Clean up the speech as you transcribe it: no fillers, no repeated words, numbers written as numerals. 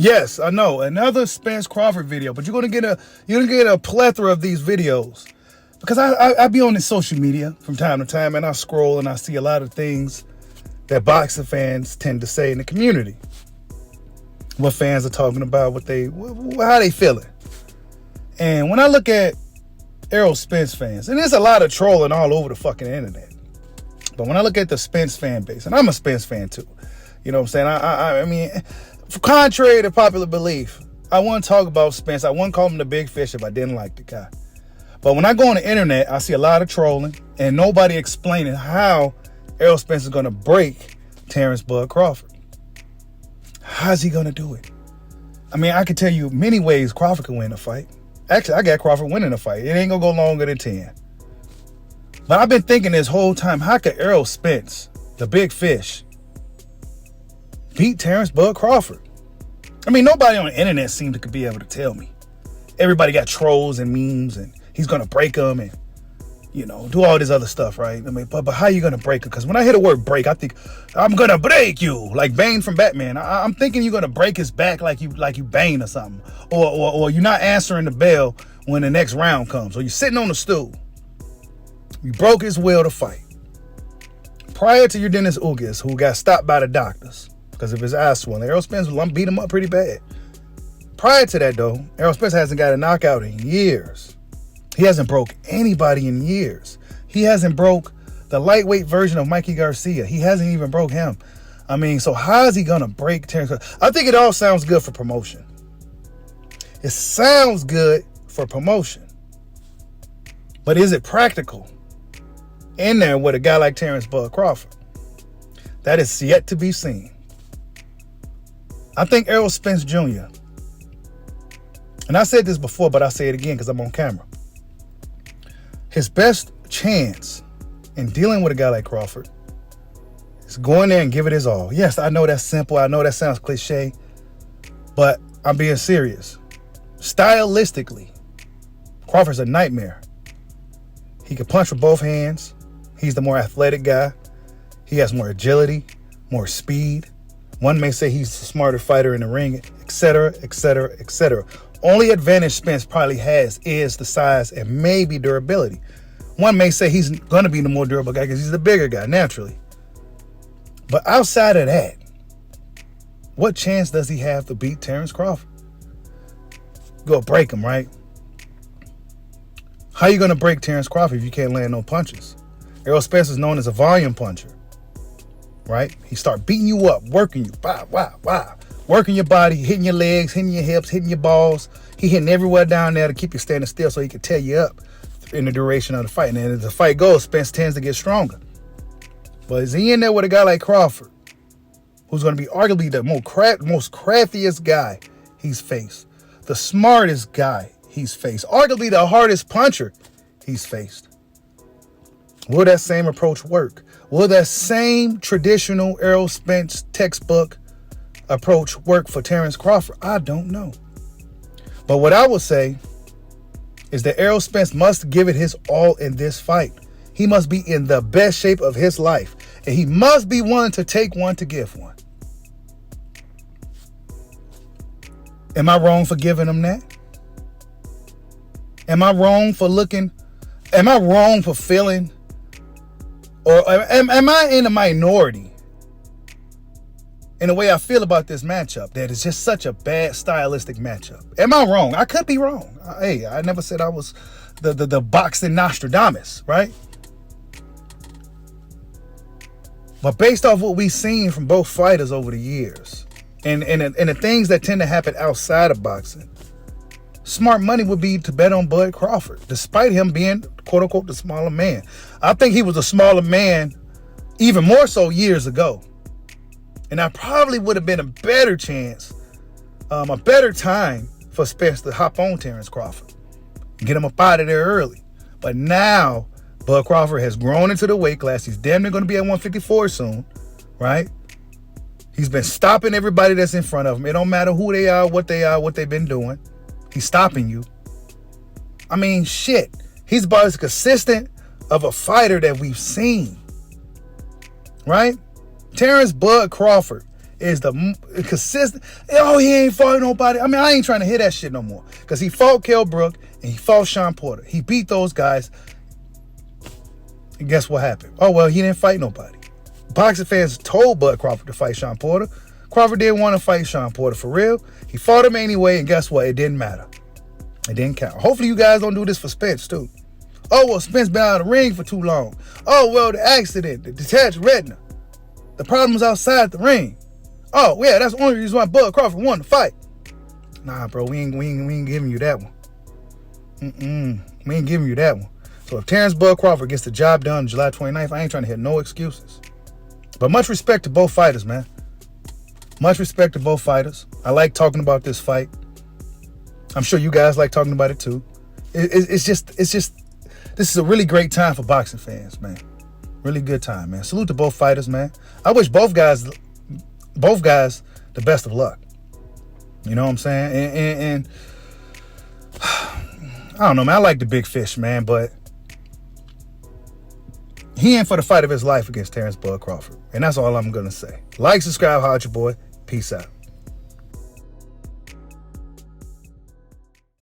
Yes, I know. Another Spence Crawford video, but you're gonna get a plethora of these videos. Because I be on this social media from time to time, and I scroll and I see a lot of things that boxing fans tend to say in the community. What fans are talking about, how they feeling. And when I look at Errol Spence fans, and there's a lot of trolling all over the fucking internet. But when I look at the Spence fan base, and I'm a Spence fan too, you know what I'm saying? I mean, contrary to popular belief, I wouldn't talk about Spence. I wouldn't call him the big fish if I didn't like the guy. But when I go on the internet, I see a lot of trolling and nobody explaining how Errol Spence is going to break Terence Bud Crawford. How's he going to do it? I mean, I can tell you many ways Crawford can win a fight. Actually, I got Crawford winning a fight. It ain't going to go longer than 10. But I've been thinking this whole time, how could Errol Spence, the big fish, beat Terence Bud Crawford? I mean, nobody on the internet seemed to be able to tell me. Everybody got trolls and memes and he's going to break them and, you know, do all this other stuff, right? I mean, but how are you going to break him? Because when I hear the word break, I think, I'm going to break you. Like Bane from Batman. I'm thinking you're going to break his back like you Bane or something. Or you're not answering the bell when the next round comes. Or you're sitting on the stool. You broke his will to fight. Prior to your Dennis Ugas, who got stopped by the doctors because of his eye swelling, Errol Spence beat him up pretty bad. Prior to that, though, Errol Spence hasn't got a knockout in years. He hasn't broke anybody in years. He hasn't broke the lightweight version of Mikey Garcia. He hasn't even broke him. I mean, so how is he going to break Terence? I think it all sounds good for promotion. It sounds good for promotion. But is it practical in there with a guy like Terence Bud Crawford? That is yet to be seen. I think Errol Spence Jr., and I said this before, but I'll say it again because I'm on camera. His best chance in dealing with a guy like Crawford is going there and give it his all. Yes, I know that's simple. I know that sounds cliche, but I'm being serious. Stylistically, Crawford's a nightmare. He can punch with both hands. He's the more athletic guy. He has more agility, more speed. One may say he's the smarter fighter in the ring, etc., etc., etc. Only advantage Spence probably has is the size and maybe durability. One may say he's going to be the more durable guy because he's the bigger guy, naturally. But outside of that, what chance does he have to beat Terence Crawford? Go break him, right? How you going to break Terence Crawford if you can't land no punches? Errol Spence is known as a volume puncher, right? He start beating you up, working you, working your body, hitting your legs, hitting your hips, hitting your balls. He hitting everywhere down there to keep you standing still so he can tear you up in the duration of the fight. And as the fight goes, Spence tends to get stronger. But is he in there with a guy like Crawford, who's going to be arguably the most craftiest guy he's faced, the smartest guy he's faced, arguably the hardest puncher he's faced? Will that same approach work? Will that same traditional Errol Spence textbook approach work for Terence Crawford? I don't know. But what I will say is that Errol Spence must give it his all in this fight. He must be in the best shape of his life. And he must be willing to take one to give one. Am I wrong for giving him that? Am I wrong for feeling, or am I in a minority in the way I feel about this matchup, that it's just such a bad stylistic matchup? Am I wrong? I could be wrong. Hey, I never said I was the boxing Nostradamus, right? But based off what we've seen from both fighters over the years, and the things that tend to happen outside of boxing, smart money would be to bet on Bud Crawford, despite him being, quote unquote, the smaller man. I think he was a smaller man even more so years ago. And I probably would have been a better chance, a better time for Spence to hop on Terence Crawford, get him up out of there early. But now, Bud Crawford has grown into the weight class. He's damn near going to be at 154 soon, right? He's been stopping everybody that's in front of him. It don't matter who they are, what they've been doing. He's stopping you. I mean, shit. He's about as consistent of a fighter that we've seen, right? Terence Bud Crawford is the consistent. Oh, he ain't fought nobody. I mean, I ain't trying to hear that shit no more. Because he fought Kell Brook and he fought Shawn Porter. He beat those guys. And guess what happened? Oh, well, he didn't fight nobody. Boxing fans told Bud Crawford to fight Shawn Porter. Crawford didn't want to fight Shawn Porter for real. He fought him anyway, and guess what? It didn't matter. It didn't count. Hopefully you guys don't do this for Spence, too. Oh, well, Spence been out of the ring for too long. Oh, well, the accident, the detached retina. The problem was outside the ring. Oh, yeah, that's the only reason why Bud Crawford won the fight. Nah, bro, we ain't giving you that one. We ain't giving you that one. So if Terence Bud Crawford gets the job done July 29th, I ain't trying to hear no excuses. But much respect to both fighters, man. Much respect to both fighters. I like talking about this fight. I'm sure you guys like talking about it too. It's just, this is a really great time for boxing fans, man. Really good time, man. Salute to both fighters, man. I wish both guys the best of luck. You know what I'm saying? And I don't know, man. I like the big fish, man, but he in for the fight of his life against Terence Bud Crawford. And that's all I'm going to say. Like, subscribe, holla at your boy. Peace out.